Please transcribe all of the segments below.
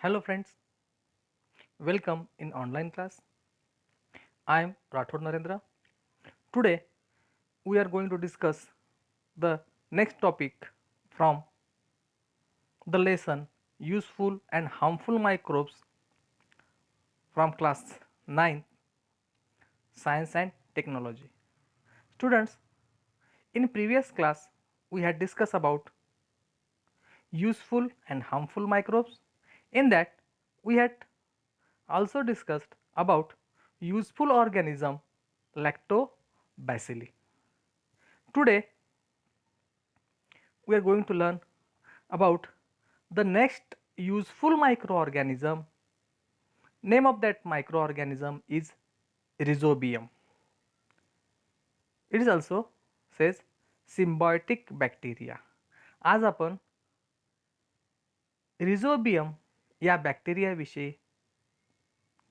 Hello friends, welcome in online class. I am Rathod Narendra. Today we are going to discuss the next topic from the lesson useful and harmful microbes from class 9 Science and Technology. Students, in previous class we had discussed about useful and harmful microbes. In that we had also discussed about useful organism lactobacilli. Today we are going to learn about the next useful microorganism. Name of that microorganism is Rhizobium. It is also says symbiotic bacteria. आज आपण Rhizobium या bacteria विषयी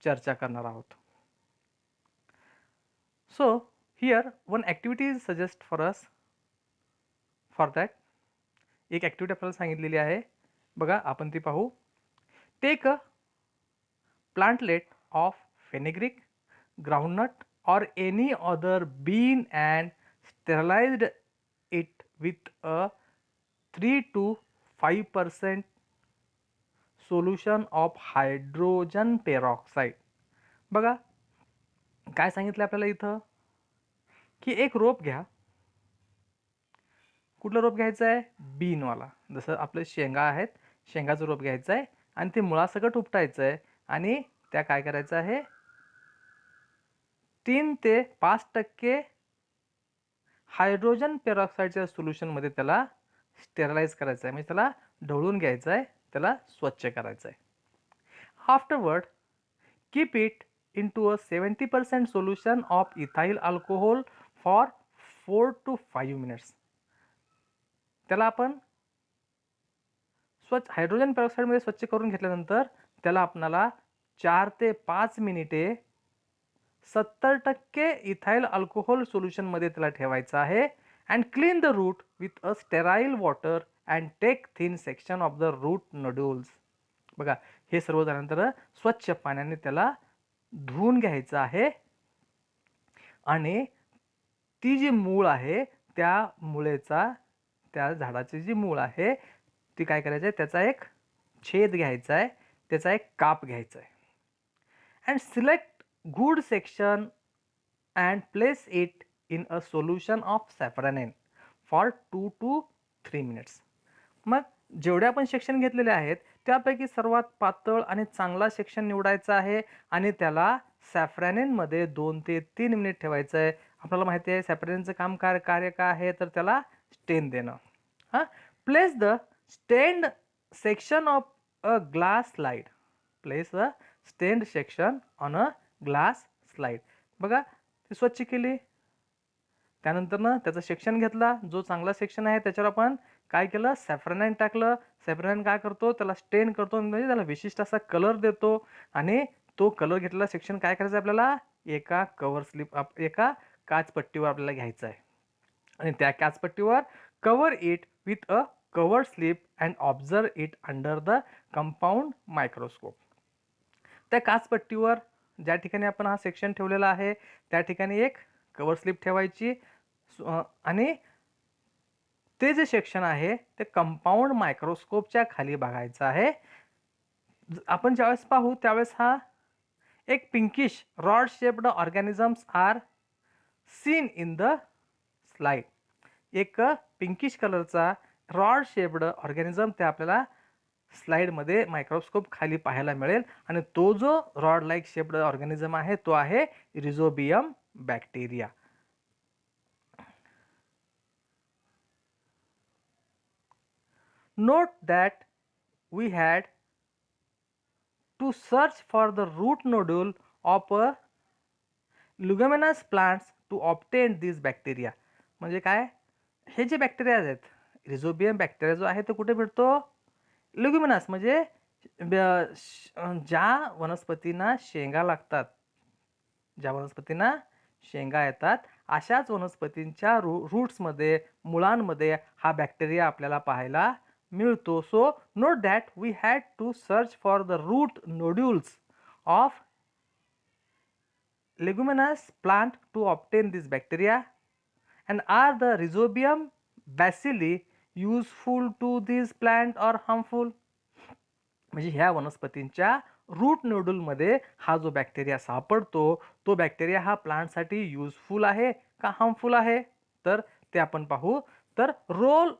चर्चा करणार आहोत. So here one activity is suggest for us. For that एक activity आपल्याला सांगितलेली आहे. बघा आपण ती पाहू. Take a plantlet of fenugreek, groundnut or any other bean and sterilized it with a 3 to 5% solution of hydrogen peroxide. बघा काय सांगितलं आपल्याला इथं की एक रोप घ्या. कुठलं रोप घ्यायचं आहे? बीनवाला. जसं आपलं शेंगा आहेत, शेंगाचं रोप घ्यायचं आहे आणि ते मुळासकट उपटायचं आहे आणि त्या काय करायचं आहे 3 ते 5% हायड्रोजन पेरॉक्साईडच्या सोल्युशनमध्ये त्याला स्टेरलाइज करायचं आहे, म्हणजे त्याला ढवळून घ्यायचं आहे, त्याला स्वच्छ करायचं आहे. Afterward keep it into a 70% solution of ethyl alcohol for 4 to 5 minutes. त्याला आपण स्वच्छ हायड्रोजन पेरॉक्साईडमध्ये स्वच्छ करून घेतल्यानंतर त्याला आपणाला 4 ते 5 मिनिटे 70% इथाइल अल्कोहोल सोल्युशनमध्ये त्याला ठेवायचं आहे and clean the root with a sterile water and take thin section of the root nodules. बघा हे सर्व झाल्यानंतर स्वच्छ पाण्याने त्याला धुवून घ्यायचं आहे आणि ती जी मूळ आहे त्या मुळेचा त्या झाडाची जी मूळ आहे ती काय करायचं आहे त्याचा एक छेद घ्यायचा आहे, त्याचा एक काप घ्यायचा आहे and select good section and place it in a solution of safranin for 2 to 3 minutes. मग जेवढे आपण सेक्शन घेतलेले आहेत त्यापैकी सर्वात पातळ आणि चांगला सेक्शन निवडायचा आहे आणि त्याला सॅफ्रॅनिनमध्ये 2 ते 3 मिनिट ठेवायचं आहे. आपल्याला माहिती आहे सॅफ्रॅनिनचं कार्य काय आहे तर त्याला स्टेन देणं. Place the stained section of a glass slide. Place a stained section on a glass slide. बघा ती स्वच्छ केली त्यानंतर ना त्याचा सेक्शन घेतला, जो चांगला सेक्शन आहे त्याच्यावर आपण काय केलं सॅफ्रॅनाइन टाकलं. सॅफ्रॅनाइन काय करतो त्याला स्टेन करतो, म्हणजे त्याला विशिष्ट असा कलर देतो आणि तो कलर घेतलेला सेक्शन काय करायचं आपल्याला एका कव्हर स्लिप एका काचपट्टीवर आपल्याला घ्यायचं आहे आणि त्या काचपट्टीवर cover it with a cover slip and observe it under the compound microscope. त्या काचपट्टीवर ज्या ठिकाणी आपण हा सेक्शन ठेवलेला आहे त्या ठिकाणी एक कव्हर स्लिप ठेवायची आणि ते जे सेक्शन आहे ते कंपाऊंड मायक्रोस्कोपच्या खाली बघायचं आहे. आपण ज्यावेळेस पाहू त्यावेळेस हा एक pinkish rod shaped organisms are seen in the slide. एक पिंकिश कलरचा रॉड शेप्ड ऑर्गॅनिझम ते आपल्याला स्लाइडमध्ये मायक्रोस्कोप खाली पाहायला मिळेल आणि तो जो रॉड लाईक शेप्ड ऑर्गॅनिझम आहे तो आहे रिझोबियम bacteria. Note that we had to search for the root nodule of a leguminous plants to obtain these bacteria. म्हणजे काय हे जे बॅक्टेरिया आहेत रिझोबियम बॅक्टेरिया जो आहे तो कुठे भेटतो लेग्युमिनस म्हणजे ज्या वनस्पतींना शेंगा लागतात, ज्या वनस्पतींना शेंगा येतात अशाच वनस्पतींच्या रूट्समध्ये मुळांमध्ये हा बॅक्टेरिया आपल्याला पाहायला मिळतो. So note that we had to search for the root nodules of leguminous plant to obtain this bacteria, and are the rhizobium bacilli useful to this plant or harmful? म्हणजे ह्या वनस्पतींच्या रूट नोड्यूलमध्ये हा जो bacteria सापडतो तो bacteria हा प्लांटसाठी useful आहे का हार्मफुल आहे, तर ते आपण पाहू. तर रोल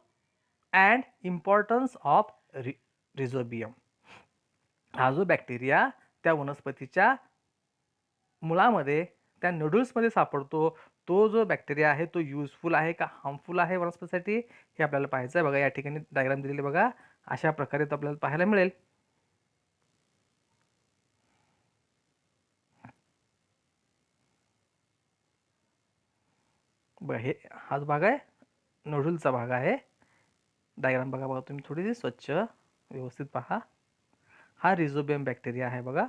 अँड इम्पॉर्टन्स ऑफ रिझोबियम. हा जो बॅक्टेरिया त्या वनस्पतीच्या मुळामध्ये त्या नोड्यूल्समध्ये सापडतो, तो जो बॅक्टेरिया आहे तो युजफुल आहे का हार्मफुल आहे वनस्पतीसाठी हे आपल्याला पाहायचं आहे. बघा या ठिकाणी डायग्राम दिलेली बघा, अशा प्रकारे तो आपल्याला पाहायला मिळेल. बघा हे हाच भाग आहे, नोड्यूलचा भाग आहे. डायग्राम बघा बघा तुम्ही थोडीशी स्वच्छ व्यवस्थित पहा. हा रिझोबियम बॅक्टेरिया आहे बघा.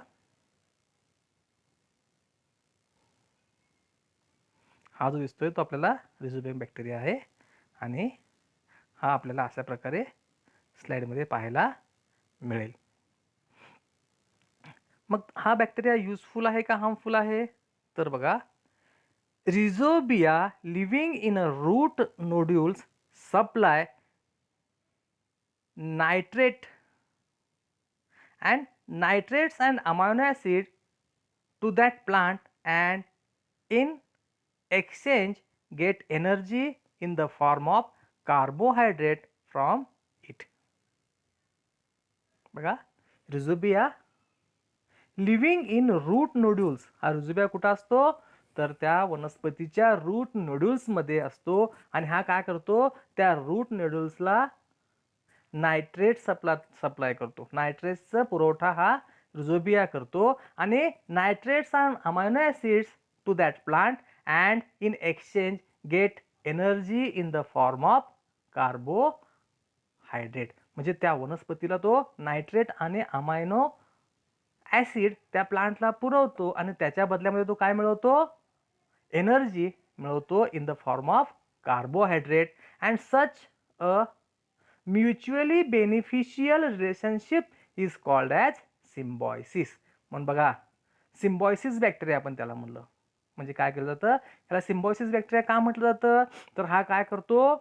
हा जो दिसतोय तो आपल्याला रिझोबियम बॅक्टेरिया आहे आणि हा आपल्याला अशा प्रकारे स्लाइडमध्ये पाहायला मिळेल. मग हा बॅक्टेरिया युजफुल आहे का हार्मफुल आहे, तर बघा Rhizobia living in a root nodules supply nitrate and nitrates and amino acid to that plant, and in exchange get energy in the form of carbohydrate from it. बघा Rhizobia living in root nodules. हा rhizobia कुठं असतो, तर त्या वनस्पतीच्या route नोड्यूल्समध्ये असतो आणि हा काय करतो, त्या रूट नोड्यूल्सला नायट्रेट सप्लाय करतो. नायट्रेट्सचा पुरवठा हा रिझोबिया करतो आणि nitrates and amino acids to that plant, and in exchange get energy in the form of carbohydrate. म्हणजे त्या वनस्पतीला तो नायट्रेट आणि अमायनो ॲसिड त्या प्लांटला पुरवतो आणि त्याच्या बदल्यामध्ये तो काय मिळवतो, एनर्जी मिळवतो in the form of carbohydrate. And such a mutually beneficial relationship is called as Symbiosis. म्हणून बघा सिम्बॉयसिस बॅक्टेरिया आपण त्याला म्हणलं. म्हणजे काय केलं जातं, त्याला सिम्बॉयसिस बॅक्टेरिया का म्हटलं जातं, तर हा काय करतो,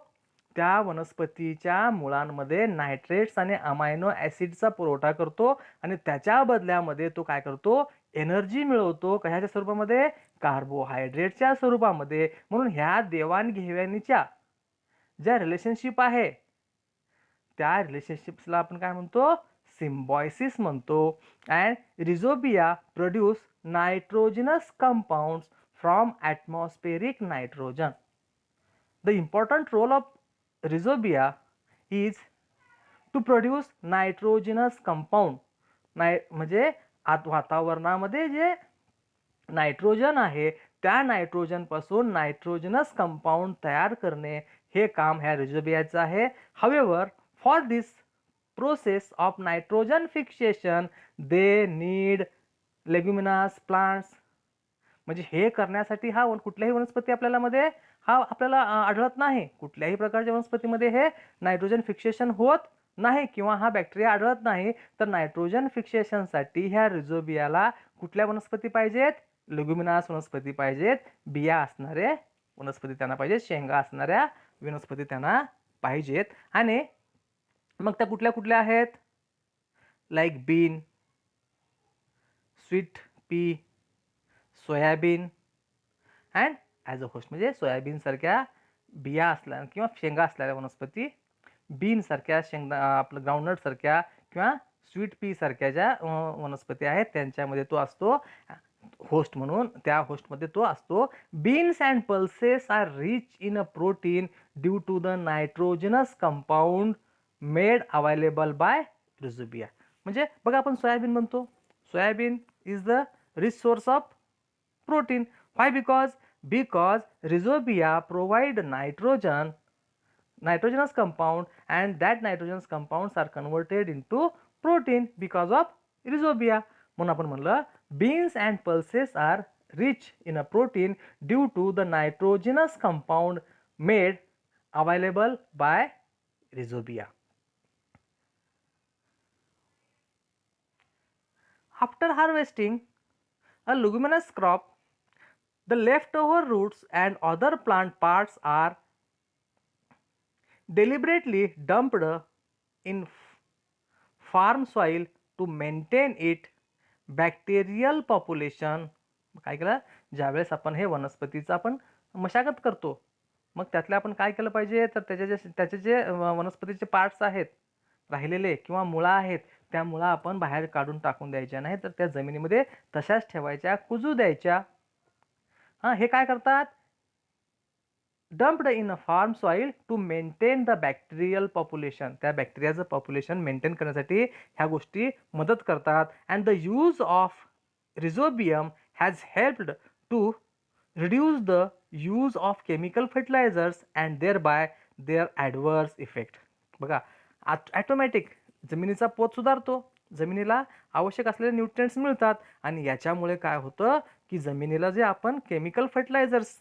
त्या वनस्पतीच्या मुळांमध्ये नायट्रेट्स आणि अमायनो ॲसिडचा पुरवठा करतो आणि त्याच्या बदल्यामध्ये तो काय करतो, एनर्जी मिळवतो. कशाच्या स्वरूपामध्ये, कार्बोहायड्रेटच्या स्वरूपामध्ये. म्हणून ह्या देवाणघेवाणीच्या ज्या रिलेशनशिप आहे त्या रिलेशनशिप्सला आपण काय म्हणतो, सिम्बॉयसिस म्हणतो. And rhizobia produce nitrogenous compounds from atmospheric nitrogen. The important role of rhizobia is to produce nitrogenous compound. म्हणजे वातावरणामध्ये जे नायट्रोजन आहे त्या नायट्रोजन पासून नायट्रोजनस कंपाऊंड तयार करणे हे काम ह्या रिझोबियाचं आहे. However, for this process of nitrogen fixation they need leguminous plants. म्हणजे हे करण्यासाठी हा कुठल्याही वनस्पती आपल्याला आढळत नाही. कुठल्याही प्रकारच्या वनस्पतीमध्ये हे नायट्रोजन फिक्सेशन होत नाही किंवा हा बॅक्टेरिया आढळत नाही. तर नायट्रोजन फिक्सेशनसाठी ह्या रिझोबियाला कुठल्या वनस्पती पाहिजेत, लेग्युमिनस वनस्पती पाहिजेत, बिया असणारे वनस्पती त्यांना पाहिजेत, शेंगा असणाऱ्या वनस्पती त्यांना पाहिजेत. आणि मग त्या कुठल्या कुठल्या आहेत, like bean, sweet pea, soybean and as a host. म्हणजे सोयाबीन सारख्या बिया असल्या किंवा शेंगा असलेल्या वनस्पती, बीन सारख्या आपलं ग्राउंडनट सारख्या किंवा स्वीट पी सारख्या ज्या वनस्पती आहेत त्यांच्यामध्ये तो असतो होस्ट म्हणून. त्या होस्टमध्ये तो असतो. Beans and pulses are rich in a protein due to the nitrogenous compound made available by rhizobia. म्हणजे बघा आपण सोयाबीन म्हणतो, soybean is the rich source of protein. Why? Because rhizobia provide nitrogenous compound, and that nitrogenous compounds are converted into protein because of rhizobia. म्हणून आपण म्हणलं beans and pulses are rich in a protein due to the nitrogenous compound made available by rhizobia. After harvesting a leguminous crop, the leftover roots and other plant parts are deliberately dumped in farm soil to maintain it bacterial population. काय केलं, ज्यावेळेस आपण हे वनस्पतीचं आपण मशागत करतो, मग त्यातले आपण काय केलं पाहिजे, तर त्याचे जे वनस्पतीचे पार्ट्स आहेत राहिलेले किंवा मुळा आहेत, त्या मुळा आपण बाहेर काढून टाकून द्यायच्या नाही, तर त्या जमिनीमध्ये तशाच ठेवायच्या, कुजू द्यायच्या. हे काय करतात, dumped in a farm soil to maintain the bacterial population. त्या बॅक्टेरियाचं पॉप्युलेशन मेंटेन करण्यासाठी ह्या गोष्टी मदत करतात. And the use of rhizobium has helped to reduce the use of chemical fertilizers and thereby their adverse effect. बघा, automatic जमिनीचा पोत सुधारतो, जमिनीला आवश्यक असलेले न्यूट्रिएंट्स मिळतात आणि याच्यामुळे काय होतं की जमिनीला जे आपण केमिकल फर्टिलायझर्स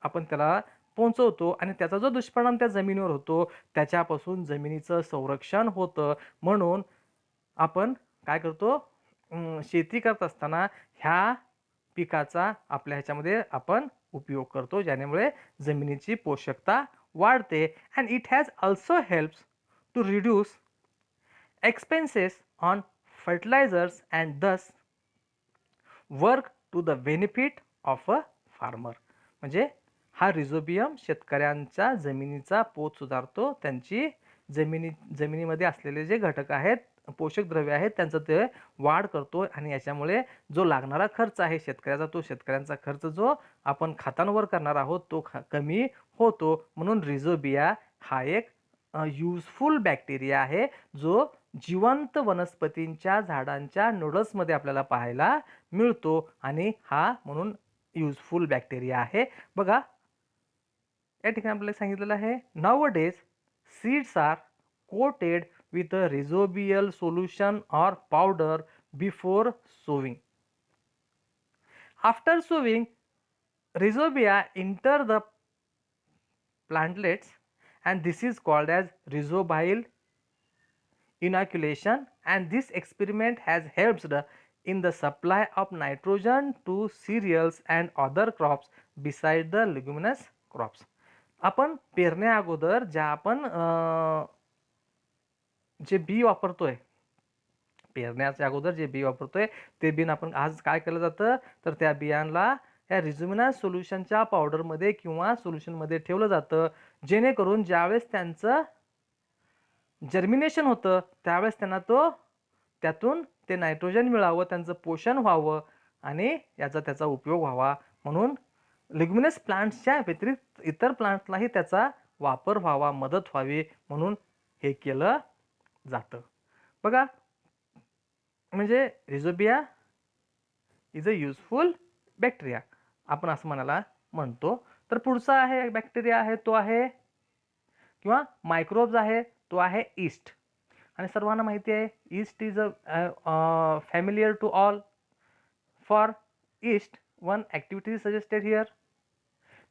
आपण त्याला पोहोचवतो आणि त्याचा जो दुष्परिणाम त्या जमिनीवर होतो त्याच्यापासून जमिनीचं संरक्षण होतं. म्हणून आपण काय करतो, शेती करत असताना ह्या पिकाचा आपल्या ह्याच्यामध्ये आपण उपयोग करतो, ज्यामुळे जमिनीची पोषकता वाढते. And it has also helps to reduce expenses on fertilisers and thus work to the benefit of a farmer. म्हणजे हा रिझोबियम शेतकऱ्यांच्या जमिनीचा पोत सुधारतो, त्यांची जमिनीमध्ये असलेले जे घटक आहेत, पोषक द्रव्य आहेत, त्यांचं ते वाढ करतो आणि याच्यामुळे जो लागणारा खर्च आहे शेतकऱ्याचा, तो शेतकऱ्यांचा खर्च जो आपण खतांवर करणार आहोत तो कमी होतो. म्हणून रिझोबिया हा एक युजफुल बॅक्टेरिया आहे, जो जिवंत वनस्पतींच्या झाडांच्या नूडल्समध्ये आपल्याला पाहायला मिळतो आणि हा म्हणून युजफुल बॅक्टेरिया आहे. बघा, या ठिकाणी आपल्याला सांगितलेलं आहे, nowadays seeds are coated with a rhizobial solution or powder before sowing. After sowing, rhizobia enter the plantlets and this is called as rhizobile inoculation, and this experiment has helped in the supply of nitrogen to cereals and other crops besides the leguminous crops. आपण पेरण्या अगोदर ज्या आपण जे बी वापरतोय, पेरण्याच्या अगोदर जे बी वापरतोय ते बी आपण आज काय केलं जातं, तर त्या बियांना या रिझोमिनस सोल्युशनच्या पावडरमध्ये किंवा सोल्युशनमध्ये ठेवलं जातं, जेणेकरून ज्यावेळेस त्यांचं जर्मिनेशन होतं त्यावेळेस त्यांना त्यातून ते नायट्रोजन मिळावं, त्यांचं पोषण व्हावं आणि त्याचा उपयोग व्हावा. म्हणून लिग्युमिनस प्लांट्सच्या व्यतिरिक्त इतर प्लांट्सलाही त्याचा वापर व्हावा, मदत व्हावी म्हणून हे केलं जातं. बघा, म्हणजे रिझोबिया इज अ युजफुल बॅक्टेरिया आपण असं म्हणायला म्हणतो. तर पुढचा आहे बॅक्टेरिया आहे तो आहे किंवा मायक्रोब्स आहे तो आहे ईस्ट. आणि सर्वांना माहिती आहे yeast is a familiar to all. For yeast one activity suggested here,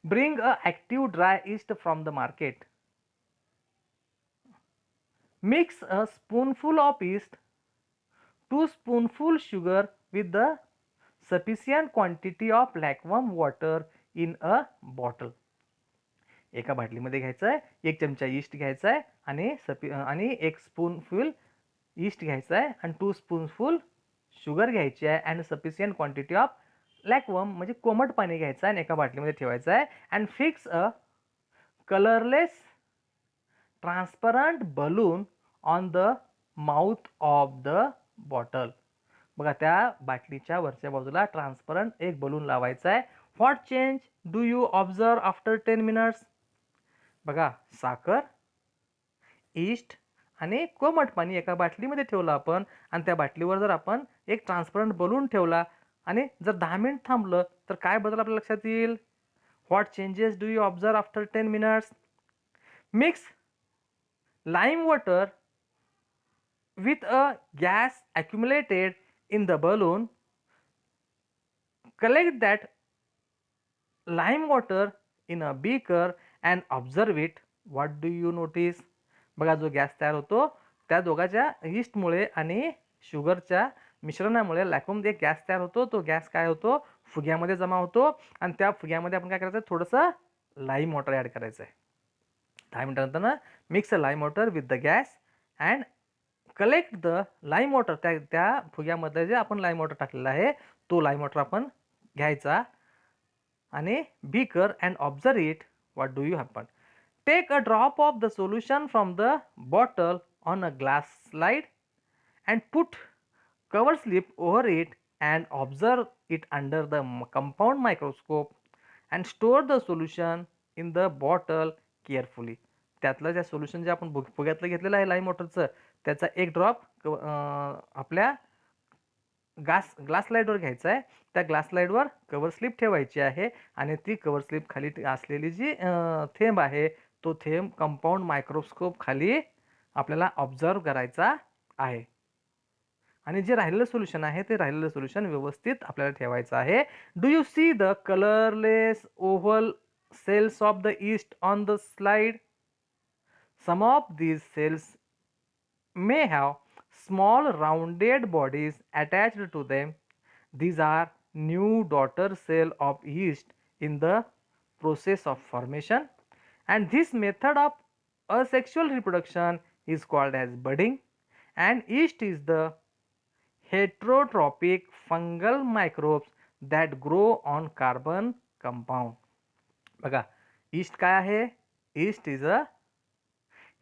bring a active dry yeast from the market. Mix a spoonful of yeast, 2 spoonful sugar with the sufficient quantity of lukewarm water in a bottle. एका बाटलीमध्ये घ्यायचं आहे, 1 चमचा east घ्यायचा आहे आणि 1 spoonful east घ्यायचा आहे आणि 2 स्पूनफुल शुगर घ्यायची आहे अँड सफिशियंट क्वांटिटी ऑफ लॅकवम म्हणजे कोमट पाणी घ्यायचं आहे आणि एका बाटलीमध्ये ठेवायचं आहे. And fix a colourless transparent balloon on the mouth of the bottle. बघा, त्या बाटलीच्या वरच्या बाजूला ट्रान्सपरंट एक बलून लावायचा आहे. What change do you observe after 10 minutes. बघा, साखर, ईस्ट आणि कोमट पाणी एका बाटलीमध्ये ठेवलं आपण आणि त्या बाटलीवर जर आपण एक ट्रान्सपरंट बलून ठेवला आणि जर 10 मिनिट थांबलं तर काय बदल आपल्या लक्षात येईल. What changes do you observe after 10 minutes. Mix lime water with a gas accumulated in the balloon. Collect that lime water in a beaker and observe it. What do you notice? बघा, जो gas तयार होतो त्या दोघांच्या ईस्टमुळे आणि शुगरच्या मिश्रणामुळे लॅक्वम एक gas तयार होतो. तो गॅस काय होतो, फुग्यामध्ये जमा होतो आणि त्या फुग्यामध्ये आपण काय करायचं, थोडंसं लाईम वॉटर ॲड करायचं आहे. 10 मिनिटानंतर mix lime water with the gas and collect the lime water. त्या फुग्यामध्ये जे आपण लाईम वॉटर टाकलेला आहे तो लाईम वॉटर आपण घ्यायचा आणि beaker and observe it. What do you happen? Take a drop of the solution from the bottle on a glass slide and put cover slip over it and observe it under the compound microscope and store the solution in the bottle carefully. त्यातलं जे solution जे आपण फुग्यातलं घेतलेलं आहे lime वॉटरचं, त्याचा एक drop आपल्या glass स्लाइडवर घ्यायचा आहे. त्या ग्लास स्लाइडवर कव्हर स्लिप ठेवायची आहे आणि ती कव्हर स्लिप खाली असलेली जी थेंब आहे तो थेंब कंपाऊंड मायक्रोस्कोप खाली आपल्याला ऑब्झर्व करायचा आहे. आणि जे राहिलेलं सोल्युशन आहे ते राहिलेलं सोल्युशन व्यवस्थित आपल्याला ठेवायचं आहे. Do you see the colourless oval cells of the yeast on the slide? Some of these cells may have small rounded bodies attached to them. These are new daughter cell of yeast in the process of formation, and this method of asexual reproduction is called as budding. And yeast is the heterotrophic fungal microbes that grow on carbon compound. बघा, yeast काय आहे? yeast is a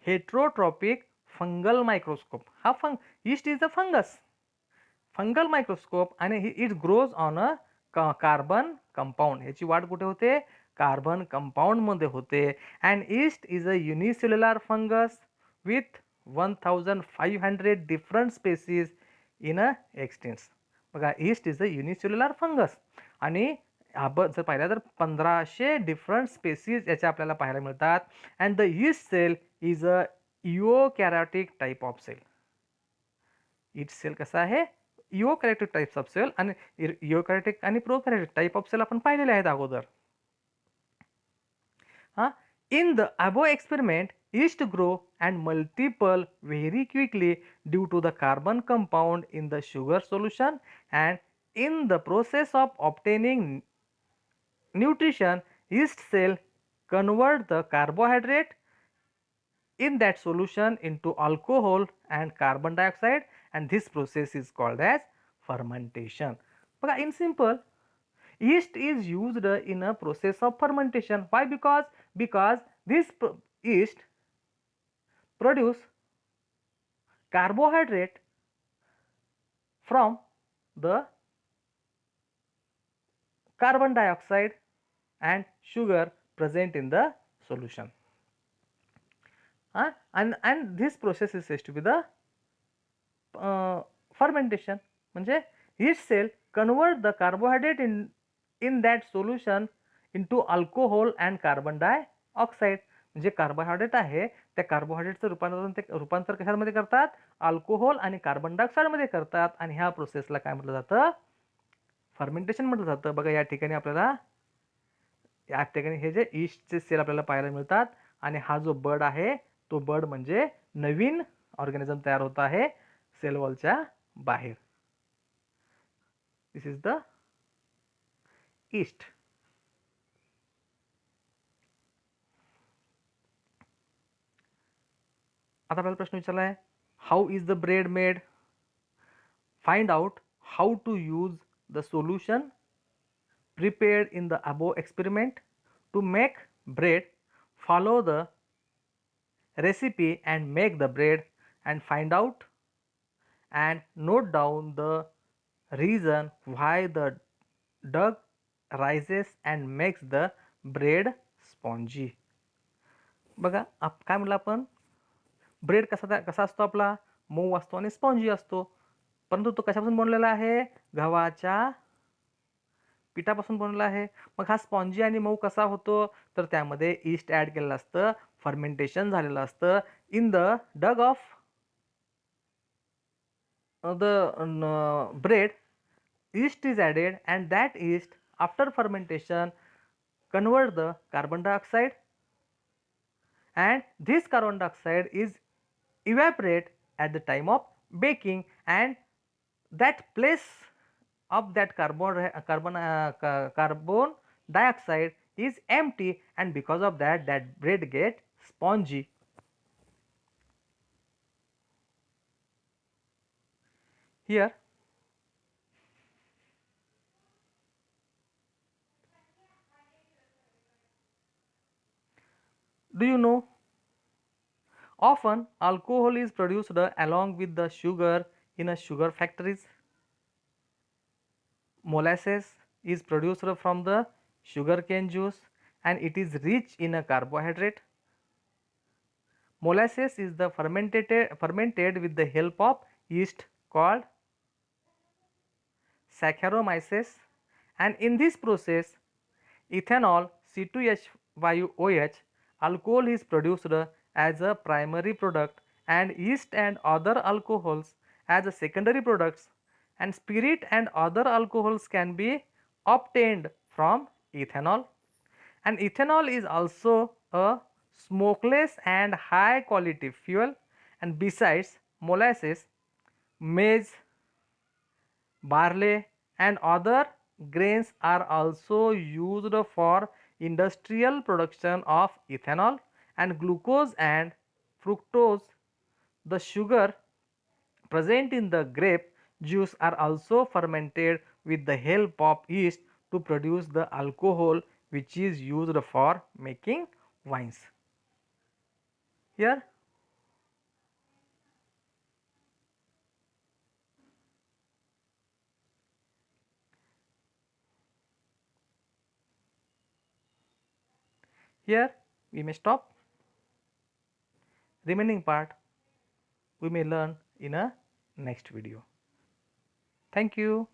heterotrophic fungal microscope. हा yeast is a fungal microscope आणि it grows on a carbon compound. ह्याची वाढ कुठे होते? Carbon compound मध्ये होते. and yeast is a unicellular fungus with 1500 different species in a extents. बघा, yeast is a unicellular fungus आणि जर पाहिलं तर 1500 डिफरंट स्पेसीज याच्या आपल्याला पाहायला मिळतात. And the yeast cell is a eukaryotic type of cell. yeast cell कसा आहे? eukaryotic types of cell. आणि eukaryotic आणि प्रोकॅरियोटिक टाइप ऑफ सेल आपण पाहिलेले आहेत अगोदर. In the above experiment, yeast grow and multiple very quickly due to the carbon compound in the sugar solution, and in the process of obtaining nutrition, yeast cell convert the carbohydrate in that solution into alcohol and carbon dioxide, and this process is called as fermentation. But in simple, yeast is used in a process of fermentation. Why? Because this yeast produce carbohydrate from the carbon dioxide and sugar present in the solution. And this process is said to be the fermentation. म्हणजे yeast cell convert the carbohydrate in that solution into alcohol and carbon dioxide. म्हणजे carbohydrate आहे त्या कार्बोहायड्रेटचं रूपांतर कशामध्ये करतात? Alcohol आणि carbon dioxide मध्ये करतात. आणि ह्या प्रोसेसला काय म्हटलं जातं? फर्मेंटेशन म्हटलं जातं. बघा, या ठिकाणी आपल्याला हे जे ईस्टचे सेल आपल्याला पाहायला मिळतात आणि हा जो बड आहे तो बड म्हणजे नवीन ऑर्गॅनिझम तयार होत आहे सेल वॉलच्या बाहेर. This is the yeast. आता आपल्याला प्रश्न विचारला आहे, how is the bread made? Find out how to use the solution prepared in the above experiment to make bread. Follow the recipe and make the bread, and find out and note down the reason why the dough rises and makes the bread spongy. बघा, काय म्हटलं आपण? Bread कसा असतो आपला? मऊ असतो आणि स्पॉन्जी असतो. परंतु तो कशापासून बनलेला आहे? गव्हाच्या पिठापासून बनवला आहे. मग हा स्पॉन्जी आणि मऊ कसा होतो? तर त्यामध्ये ईस्ट ॲड केलेलं असतं, फर्मेंटेशन झालेलं असतं. In the dough of the bread yeast is added, and that yeast after fermentation convert the carbon dioxide, and this carbon dioxide is evaporate at the time of baking, and that place of that carbon dioxide is empty, and because of that, that bread get spongy. Here, do you know, often alcohol is produced along with the sugar in a sugar factories. Molasses is produced from the sugarcane juice and it is rich in a carbohydrate. Molasses is the fermented with the help of yeast called Saccharomyces, and in this process ethanol C2H5OH alcohol is produced as a primary product, and yeast and other alcohols as a secondary products, and spirit and other alcohols can be obtained from ethanol. And ethanol is also a smokeless and high quality fuel, and besides molasses, maize, barley and other grains are also used for industrial production of ethanol, and glucose and fructose, the sugar present in the grape juice, are also fermented with the help of yeast to produce the alcohol which is used for making wines. Here, here we may stop. Remaining part we may learn in a next video. Thank you.